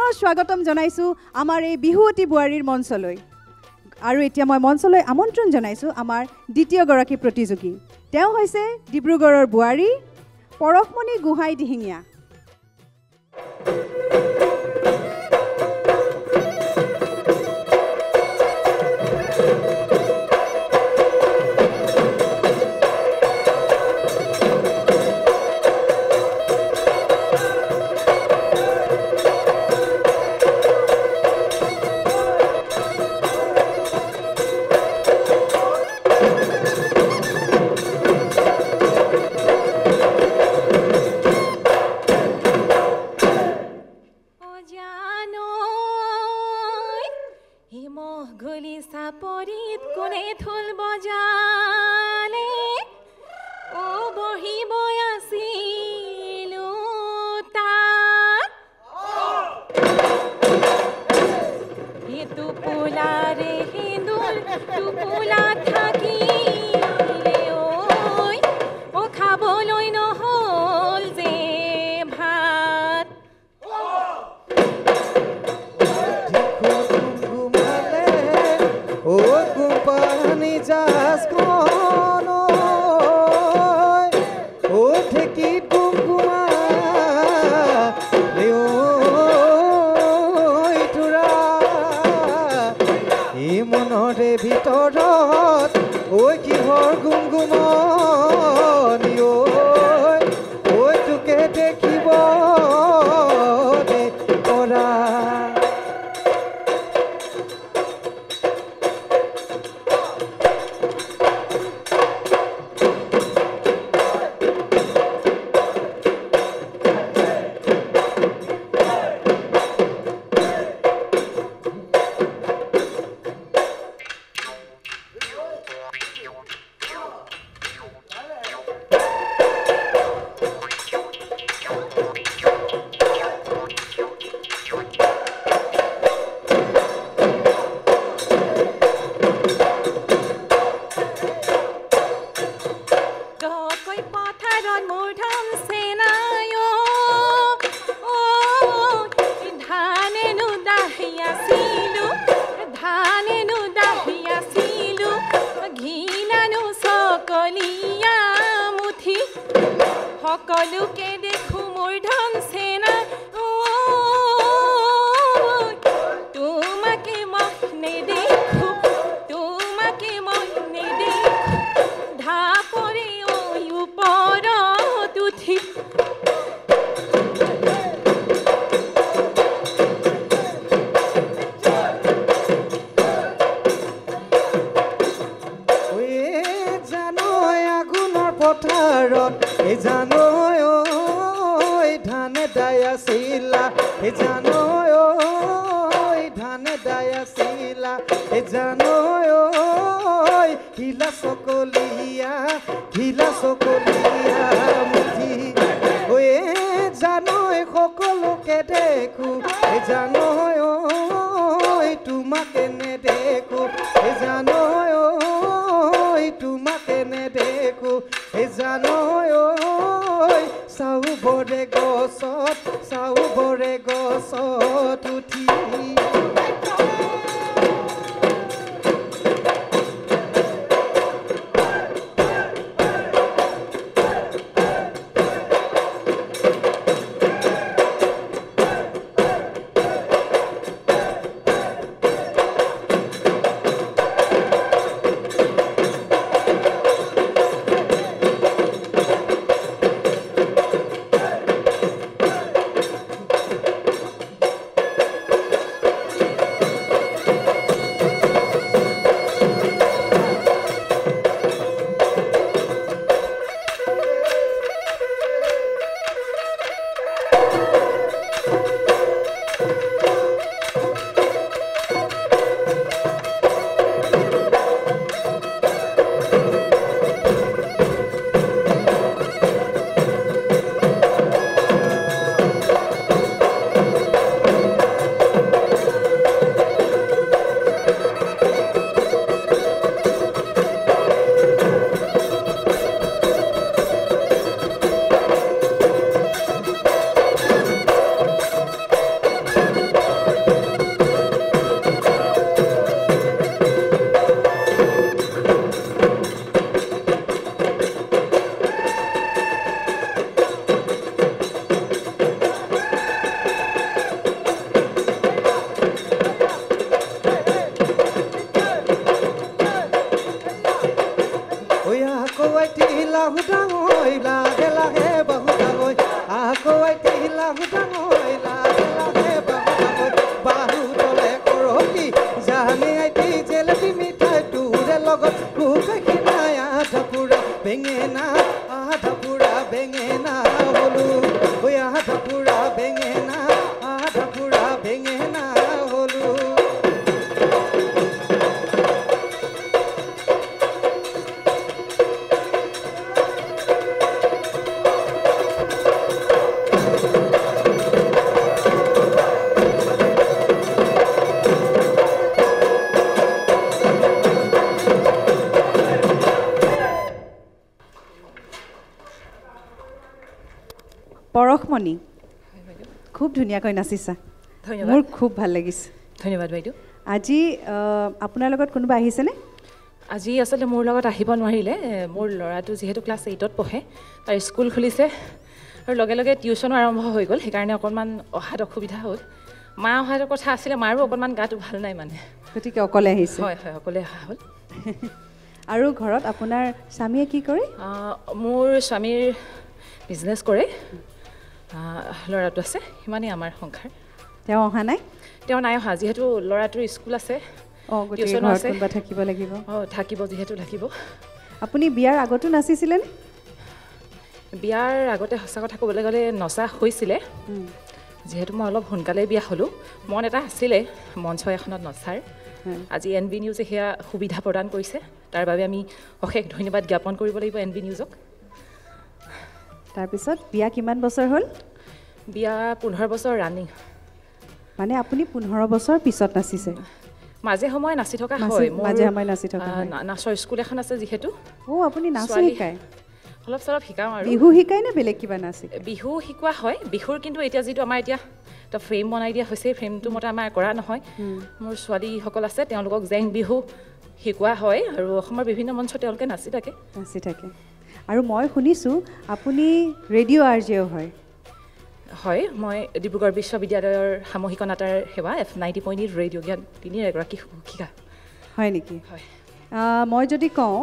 পুনৰ স্বাগতম জনাইছোঁ আমাৰ এই বিহুৱতী বোৱাৰীৰ মঞ্চলৈ আৰু এতিয়া মই মঞ্চলৈ আমন্ত্ৰণ জনাইছোঁ আমাৰ দ্বিতীয়গৰাকী প্ৰতিযোগী তেওঁ হৈছে ডিব্ৰুগড়ৰ বোৱাৰী পৰশমণি গোহাঁই দিহিঙীয়া ফণী খুব ধুনীয়াকৈ নাচিছা ধন্যবাদ মোৰ খুব ভাল লাগিছে ধন্যবাদ বাইদেউ আজি আপোনাৰ লগত কোনোবা আহিছেনে আজি আচলতে মোৰ লগত আহিব নোৱাৰিলে মোৰ ল'ৰাটো যিহেতু ক্লাছ 8ত পঢ়ে তাৰ স্কুল খুলিছে আৰু লগে লগে টিউশ্যনো আৰম্ভ হৈ গ'ল সেইকাৰণে অকণমান অহাত অসুবিধা হ'ল মা অহাৰ কথা আছিলে মাৰো অকণমান গাটো ভাল নাই মানে গতিকে অকলে আহিছে হয় হয় অকলে অহা হ'ল আৰু ঘৰত আপোনাৰ স্বামীয়ে কি কৰে মোৰ স্বামীৰ বিজনেছ কৰে ল'ৰাটো আছে সিমানেই আমাৰ সংসাৰ তেওঁ অহা নাই তেওঁ নাই অহা যিহেতু ল'ৰাটোৰ স্কুল আছে টিউশ্যনো আছে কোনোবা থাকিব লাগিব থাকিব যিহেতু লাগিব আপুনি বিয়াৰ আগতো নাচিছিলেনে বিয়াৰ আগতে সঁচা কথা ক'বলৈ গ'লে নচা হৈছিলে যিহেতু মই অলপ সোনকালেই বিয়া হ'লোঁ মন এটা আছিলে মঞ্চ এখনত নচাৰ আজি NB নিউজে সেয়া সুবিধা প্ৰদান কৰিছে তাৰ বাবে আমি অশেষ ধন্যবাদ জ্ঞাপন কৰিব লাগিব NB নিউজক তাৰপিছত বিয়া কিমান বছৰ হ'ল বিয়া 15 বছৰ ৰানিং মানে আপুনি 15 বছৰ পিছত নাচিছে মাজে সময়ে নাচি থকা হয় মাজে সময়ে নাচি থকা নাচৰ স্কুল এখন আছে যিহেতু আপুনি নাচো শিকায় অলপ চলপ শিকাওঁ আৰু বিহু শিকায় নে বেলেগ কিবা নাচি বিহু শিকোৱা হয় বিহুৰ কিন্তু এতিয়া যিটো আমাৰ এতিয়া এটা ফ্ৰেম বনাই দিয়া হৈছে ফ্ৰেমটো মতে আমাৰ কৰা নহয় মোৰ ছোৱালীসকল আছে তেওঁলোকক জেং বিহু শিকোৱা হয় আৰু অসমৰ বিভিন্ন মঞ্চত তেওঁলোকে নাচি থাকে আৰু মই শুনিছোঁ আপুনি ৰেডিঅ' আৰজেও হয় হয় মই ডিব্ৰুগড় বিশ্ববিদ্যালয়ৰ সামূহিকতাৰ সেৱা F90.8 ৰেডিঅ' জ্ঞান 3 এগৰাকী শিক্ষিকা হয় নেকি হয় মই যদি কওঁ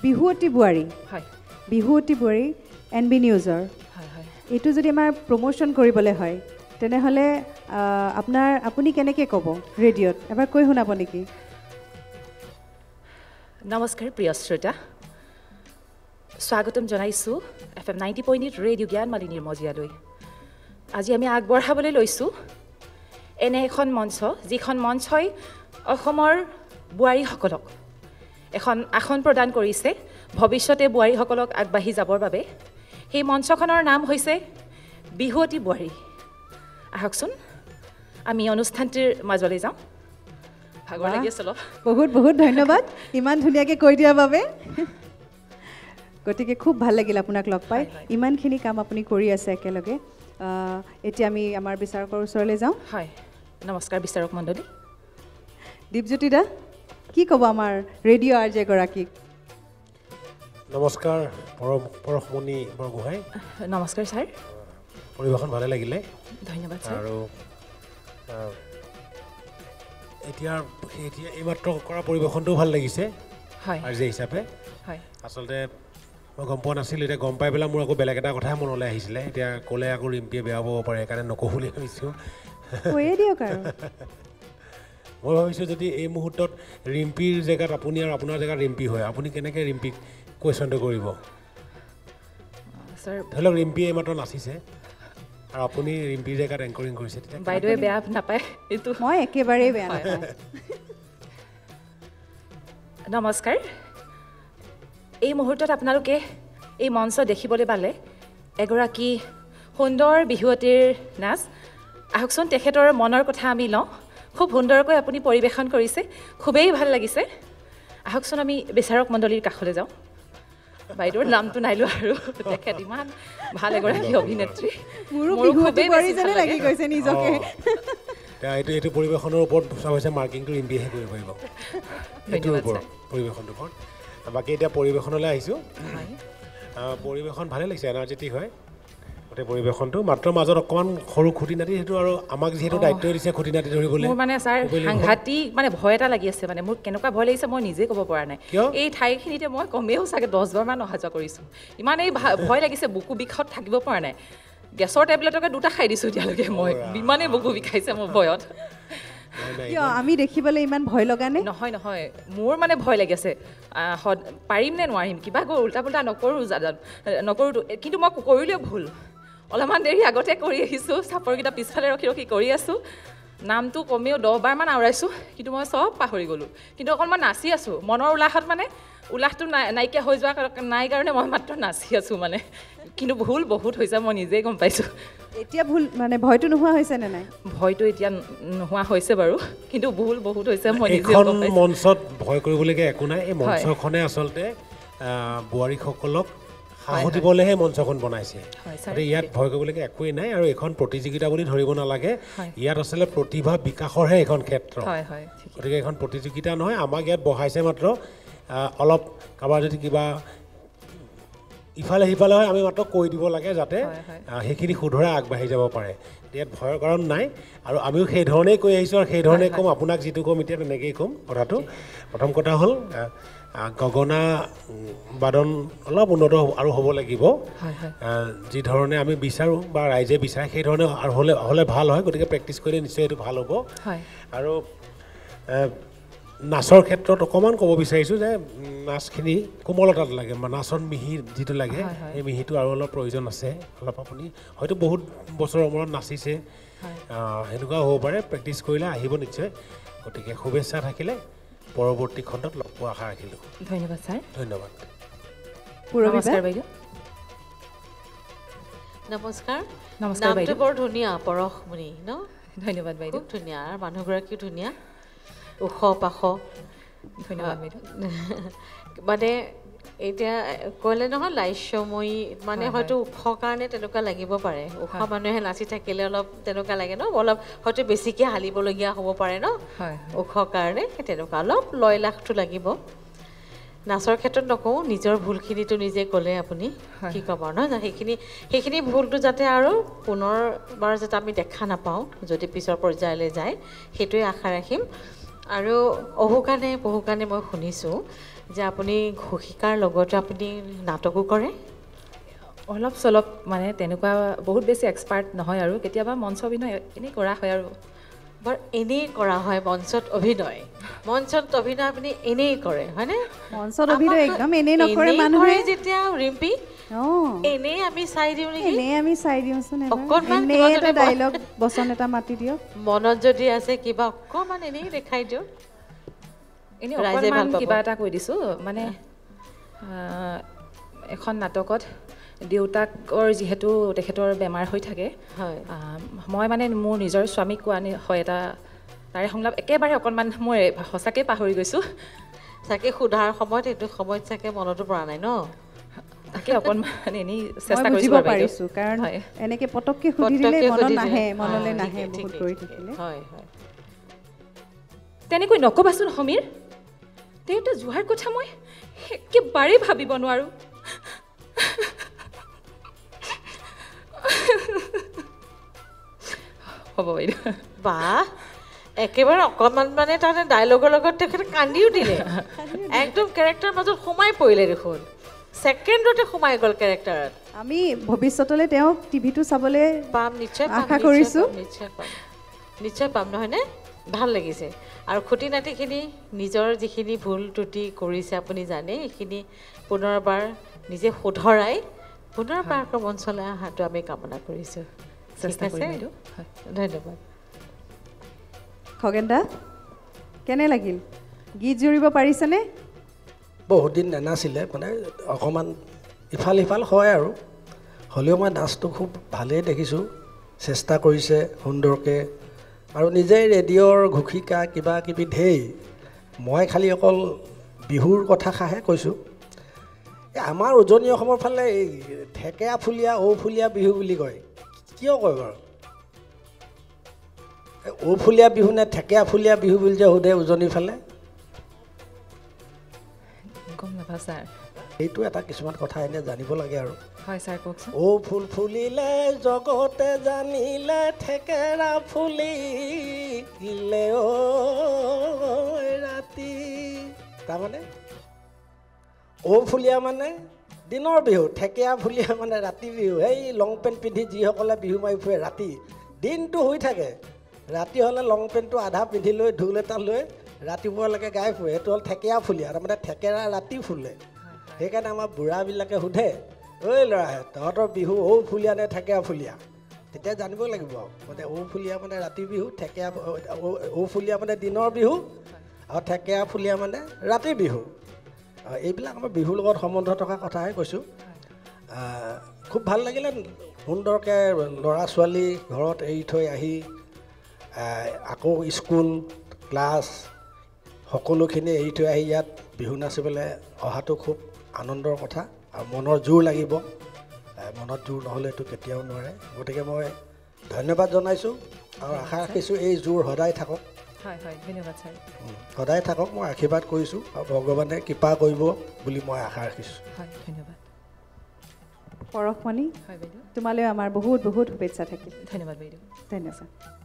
বিহুৱতী বোৱাৰী হয় বিহুৱতী বোৱাৰী NB নিউজৰ হয় হয় এইটো যদি আমাৰ প্ৰমোশ্যন কৰিবলৈ হয় তেনেহ'লে আপুনি কেনেকৈ ক'ব ৰেডিঅ'ত এবাৰ কৈ শুনাব নেকি নমস্কাৰ প্ৰিয় শ্ৰোতা স্বাগতম জনাইছোঁ FM90.8 ৰেডিঅ' জ্ঞান মালিনীৰ মজিয়ালৈ আজি আমি আগবঢ়াবলৈ লৈছোঁ এনে এখন মঞ্চ যিখন মঞ্চই অসমৰ বোৱাৰীসকলক এখন আসন প্ৰদান কৰিছে ভৱিষ্যতে বোৱাৰীসকলক আগবাঢ়ি যাবৰ বাবে সেই মঞ্চখনৰ নাম হৈছে বিহুৱতী বোৱাৰী আহকচোন আমি অনুষ্ঠানটিৰ মাজলৈ যাওঁ ভাগৰ লাগি আছে অলপ বহুত বহুত ধন্যবাদ ইমান ধুনীয়াকৈ কৈ দিয়াৰ বাবে গতিকে খুব ভাল লাগিল আপোনাক লগ পাই ইমানখিনি কাম আপুনি কৰি আছে একেলগে এতিয়া আমি আমাৰ বিচাৰকৰ ওচৰলৈ যাওঁ হয় নমস্কাৰ বিচাৰক মণ্ডলী দীপজ্যোতি দা কি ক'ব আমাৰ ৰেডিঅ' আৰজে গৰাকীক নমস্কাৰ পৰশমণি বৰগোহাঁই নমস্কাৰ ছাৰ পৰিৱেশন ভালে লাগিলে ধন্যবাদ ছাৰ আৰু এতিয়া এইমাত্ৰ কৰা পৰিৱেশনটোও ভাল লাগিছে হয় আৰজে হিচাপে হয় আচলতে মই গম পোৱা নাছিলোঁ এতিয়া গম পাই পেলাই মোৰ আকৌ বেলেগ এটা কথাই মনলৈ আহিছিলে এতিয়া ক'লে আকৌ ৰিম্পীয়ে বেয়া পাব পাৰে সেইকাৰণে নকওঁ বুলি ভাবিছোঁ কৈয়ে দিয়ক আৰু মই ভাবিছোঁ যদি এই মুহূৰ্তত ৰিম্পীৰ জেগাত আপুনি আৰু আপোনাৰ জেগাত ৰিম্পী হয় আপুনি কেনেকৈ ৰিম্পীক কুৱেশ্যনটো কৰিব ছাৰ ধৰি লওক ৰিম্পীয়ে এইমাত্ৰ নাচিছে আৰু আপুনি ৰিম্পীৰ জেগাত এংকৰিং কৰিছে তেতিয়া বাইদেৱে বেয়া নাপায় এইটো মই একেবাৰেই বেয়া নাপাওঁ নমস্কাৰ এই মুহূৰ্তত আপোনালোকে এই মঞ্চ দেখিবলৈ পালে এগৰাকী সুন্দৰ বিহুৱতীৰ নাচ আহকচোন তেখেতৰ মনৰ কথা আমি লওঁ খুব সুন্দৰকৈ আপুনি পৰিৱেশন কৰিছে খুবেই ভাল লাগিছে আহকচোন আমি বিচাৰক মণ্ডলীৰ কাষলৈ যাওঁ বাইদেউৰ নামটো নাই লোৱা আৰু তেখেত ইমান ভাল এগৰাকী অভিনেত্ৰী মোৰো বিহুৱতী বোৱাৰী যেনে লাগি গৈছে নিজকে এইটো পৰিৱেশনৰ ওপৰত চব হৈছে মাৰ্কিংটো ৰিম্পীয়েহে কৰিব পাৰিব এইটোৰ ওপৰত পৰিৱেশনটোৰ ওপৰত বাকী এতিয়া পৰিৱেশনলৈ আহিছোঁ পৰিৱেশন ভালে লাগিছে এনাৰ্জেটিক হয় গোটেই পৰিৱেশনটো মাত্ৰ মাজত অকণমান সৰু খুঁটি নাটি সেইটো আৰু আমাক যিহেতু দায়িত্ব দিছে খুঁটি নাটি ধৰিবলৈ মোৰ মানে ছাৰ সাংঘাতিক মানে ভয় এটা লাগি আছে মানে মোৰ কেনেকুৱা ভয় লাগিছে মই নিজে ক'ব পৰা নাই এই ঠাইখিনিতে মই কমেও চাগে 10 বাৰমান অহা যোৱা কৰিছোঁ ইমানেই ভয় লাগিছে বুকু বিষত থাকিব পৰা নাই গেছৰ টেবলেটকে 2টা খাই দিছোঁ এতিয়ালৈকে মই ইমানেই বুকু বিষাইছে মোৰ ভয়ত কিয় আমি দেখিবলৈ ইমান ভয় লগা নে নহয় নহয় মোৰ মানে ভয় লাগি আছে পাৰিম নে নোৱাৰিম কিবা গৈ উল্টা পুল্টা নকৰোঁ কিন্তু মই কৰিলেও ভুল অলপমান দেৰি আগতে কৰি আহিছোঁ চাপৰকেইটা পিছফালে ৰখি ৰখি কৰি আছোঁ নামটো কমেও 10 বাৰমান আওৰাইছোঁ কিন্তু মই চব পাহৰি গ'লোঁ কিন্তু অকণমান নাচি আছোঁ মনৰ উল্লাসত মানে উল্লাসটো নাইকিয়া হৈ যোৱা নাই কাৰণে মই মাত্ৰ নাচি আছোঁ মানে কিন্তু ভুল বহুত হৈছে মই নিজেই গম পাইছোঁ এতিয়া ভুল মানে ভয়টো নোহোৱা হৈছে নে নাই ভয়টো এতিয়া নোহোৱা হৈছে বাৰু কিন্তু ভুল বহুত হৈছে মই নিজে গম পাইছোঁ মঞ্চত ভয় কৰিবলগীয়া একো নাই এই মঞ্চখনে আচলতে বোৱাৰীসকলক সাহস দিবলৈহে মঞ্চখন বনাইছে হয়, ছাৰ। গতিকে ইয়াত ভয় কৰিবলগীয়া একোৱেই নাই আৰু এইখন প্ৰতিযোগিতা বুলি ধৰিব নালাগে হয়। ইয়াত আচলতে প্ৰতিভা বিকাশৰহে এখন ক্ষেত্ৰ হয় হয় ঠিকে গতিকে এখন প্ৰতিযোগিতা নহয় আমাক ইয়াত বহাইছে মাত্ৰ অলপ কাৰোবাৰ যদি কিবা ইফালে সিফালে হয় আমি মাত্ৰ কৈ দিব লাগে যাতে হয়, হয়। সেইখিনি শুধৰাই আগবাঢ়ি যাব পাৰে ইয়াত ভয়ৰ কাৰণ নাই আৰু আমিও সেই ধৰণেই কৈ আহিছোঁ আৰু সেই ধৰণে ক'ম আপোনাক যিটো ক'ম এতিয়া তেনেকেই ক'ম কথাটো প্ৰথম কথা হ'ল গগনা বাদন অলপ উন্নত আৰু হ'ব লাগিব হয় হয় যি ধৰণে আমি বিচাৰোঁ বা ৰাইজে বিচাৰে সেই ধৰণে আৰু হ'লে ভাল হয় গতিকে প্ৰেক্টিছ কৰিলে নিশ্চয় এইটো ভাল হ'ব হয় আৰু নাচৰ ক্ষেত্ৰত অকণমান ক'ব বিচাৰিছোঁ যে নাচখিনি কোমলতাত লাগে বা নাচৰ মিহি যিটো লাগে হয়, হয়। সেই মিহিটো আৰু অলপ প্ৰয়োজন আছে অলপ আপুনি হয়তো বহুত বছৰৰ মূৰত নাচিছে হয়। সেনেকুৱাও হ'ব পাৰে প্ৰেক্টিছ কৰিলে আহিব নিশ্চয় গতিকে শুভেচ্ছা থাকিলে পৰৱৰ্তী খণ্ডত লগ পোৱা আশা ৰাখিলোঁ ধন্যবাদ ছাৰ ধন্যবাদ পূৰবী বা? নমস্কাৰ বাইদেউ নমস্কাৰ নমস্কাৰ নামটো বাইদেউ বৰ ধুনীয়া পৰশমণি ন ধন্যবাদ বাইদেউ খুব ধুনীয়া আৰু মানুহগৰাকীও ধুনীয়া ওখ পাখ ধন্যবাদ বাইদেউ মানে এতিয়া ক'লে নহয় লাস্যময়ী মানে হয়, হয়তো ওখ কাৰণে তেনেকুৱা লাগিব পাৰে ওখ হয়। মানুহে নাচি থাকিলে অলপ তেনেকুৱা লাগে ন অলপ হয়তো বেছিকৈ হালিবলগীয়া হ'ব পাৰে ন হয় ওখ কাৰণে তেনেকুৱা অলপ লয় লাখটো লাগিব নাচৰ ক্ষেত্ৰত নকওঁ নিজৰ ভুলখিনিতো নিজে ক'লে আপুনি হয়। কি ক'ব নহয় জানো সেইখিনি ভুলটো যাতে আৰু পুনৰবাৰ যাতে আমি দেখা নাপাওঁ যদি পিছৰ পৰ্যায়লৈ যায় সেইটোৱে আশা ৰাখিম আৰু অহুকাণে পহুকাণে মই শুনিছোঁ যে আপুনি ঘোষিকাৰ লগতে আপুনি নাটকো কৰে অলপ চলপ মানে তেনেকুৱা বহুত বেছি এক্সপাৰ্ট নহয় আৰু কেতিয়াবা মঞ্চ অভিনয় এনেই কৰা হয় আৰু বৰ এনেই কৰা হয় মঞ্চত অভিনয় আপুনি এনেই কৰে হয়নে মঞ্চত অভিনয় আমাক একদম এনেই নকৰে এনেই মানুহে কৰে যেতিয়া ৰিম্পী অঁ এনেই আমি চাই দিওঁ নেকি এনেই আমি চাই দিওঁচোন অকণমান এনেই কিবা এটা যদি ডাইলগ বচন এটা মাতি দিয়ক মনত যদি আছে কিবা অকণমান এনেই দেখাই দিয়ক এনেই ৰাইজে অকণমান ভাল পাব। কিবা এটা কৈ দিছোঁ মানে এখন নাটকত দেউতাকৰ যিহেতু তেখেতৰ বেমাৰ হৈ থাকে হয় মই মানে মোৰ নিজৰ স্বামীক কোৱা হয় এটা তাৰে সংলাপ একেবাৰে অকণমান মই সঁচাকৈ পাহৰি গৈছোঁ চাগে সোধাৰ সময়ত এইটো সময়ত চাগে মনতো পৰা নাই ন তাকে অকণমান এনেই মই চেষ্টা বুজিব কৰিছোঁ আৰু বাইদেউ। পাৰিছোঁ কাৰণ হয় এনেকৈ পটককৈ সুধি দিলে পটককৈ মনত সুধি নাহে দিলে। মনলৈ হয়, নাহে ঠিকে, বহুত ঠিকে, কৰি ঠিকে। থাকিলে হয় হয় তেনেকৈ নক'বাচোন সমীৰ তেওঁতো যোৱাৰ কথা মই একেবাৰেই ভাবিব নোৱাৰোঁ হ'ব বাইদেউ বাহ একেবাৰে অকণমান মানে তাৰমানে ডাইলগৰ লগত তেখেতে কান্দিও দিলে একদম কেৰেক্টাৰৰ মাজত সোমাই পৰিলে দেখোন ছেকেণ্ডতে সোমাই গ'ল কেৰেক্টাৰত আমি ভৱিষ্যতলৈ তেওঁক টিভিটো চাবলৈ পাম নিশ্চয় পাম আশা কৰিছোঁ। নিশ্চয় পাম নহয়নে ভাল লাগিছে আৰু খুটি নাতিখিনি নিজৰ যিখিনি ভুল ত্ৰুটি কৰিছে আপুনি জানে সেইখিনি পুনৰবাৰ নিজে শুধৰাই পুনৰবাৰ আকৌ মঞ্চলৈ অহাটো আমি কামনা কৰিছোঁ চেষ্টা ঠিক আছে কৰিম বাইদেউ হয় ধন্যবাদ খগেন দা কেনে লাগিল গীত জুৰিব পাৰিছেনে বহুত দিন নানাছিলে মানে অকণমান ইফাল সিফাল হয় আৰু হ'লেও মই নাচটো খুব ভালেই দেখিছোঁ চেষ্টা কৰিছে সুন্দৰকৈ আৰু নিজেই ৰেডিঅ'ৰ ঘোষিকা কিবা কিবি ঢেৰ মই খালি অকল বিহুৰ কথাষাৰহে কৈছোঁ আমাৰ উজনি অসমৰ ফালে এই ঠেকেৰা ফুলীয়া ঔফুলীয়া বিহু বুলি কয় কিয় কয় বাৰু ঔফুলীয়া বিহু নে ঠেকেৰা ফুলীয়া বিহু বুলি যে সোধে উজনিৰ ফালে গম নাপাওঁ ছাৰ সেইটো এটা কিছুমান কথা এনে জানিব লাগে আৰু হয় ছাৰ কওকচোন ও ফুল ফুলিলে জগতে জানিলে ঠেকেৰা ফুলিলে ঐ ৰাতি তাৰমানে ও ফুলীয়া মানে দিনৰ বিহু ঠেকেৰা ফুলীয়া মানে ৰাতি বিহু এই লং পেণ্ট পিন্ধি যিসকলে বিহু মাৰি ফুৰে ৰাতি দিনটো শুই থাকে ৰাতি হ'লে লং পেণ্টটো আধা পিন্ধি লৈ ঢোল এটা লৈ ৰাতিপুৱালৈকে গাই ফুৰে সেইটো হ'ল ঠেকেৰা ফুলীয়া তাৰমানে ঠেকেৰা ৰাতি ফুলে সেইকাৰণে আমাৰ বুঢ়াবিলাকে সোধে ঐ ল'ৰাহে তহঁতৰ বিহু ঔ ফুলীয়া নে ঠেকেৰা ফুলীয়া তেতিয়া জানিব লাগিব মানে ঔ ফুলীয়া মানে ৰাতি বিহু ঠেকেৰা ঔ ফুলীয়া মানে দিনৰ বিহু আৰু ঠেকেৰা ফুলীয়া মানে ৰাতি বিহু এইবিলাক আমাৰ বিহুৰ লগত সম্বন্ধ থকা কথাহে কৈছোঁ খুব ভাল লাগিলে সুন্দৰকৈ ল'ৰা ছোৱালী ঘৰত এৰি থৈ আহি আকৌ স্কুল ক্লাছ সকলোখিনি এৰি থৈ আহি ইয়াত বিহু নাচিবলৈ অহাটো খুব আনন্দৰ কথা আৰু মনৰ জোৰ লাগিব মনত জোৰ নহ'লে এইটো কেতিয়াও নোৱাৰে গতিকে মই ধন্যবাদ জনাইছোঁ আৰু আশা ৰাখিছোঁ এই জোৰ সদায় থাকক হয় হয় ধন্যবাদ ছাৰ সদায় থাকক মই আশীৰ্বাদ কৰিছোঁ আৰু ভগৱানে কৃপা কৰিব বুলি মই আশা ৰাখিছোঁ হয় ধন্যবাদ পৰশমণি হয় বাইদেউ তোমালৈ আমাৰ বহুত বহুত শুভেচ্ছা থাকিল ধন্যবাদ বাইদেউ ধন্যবাদ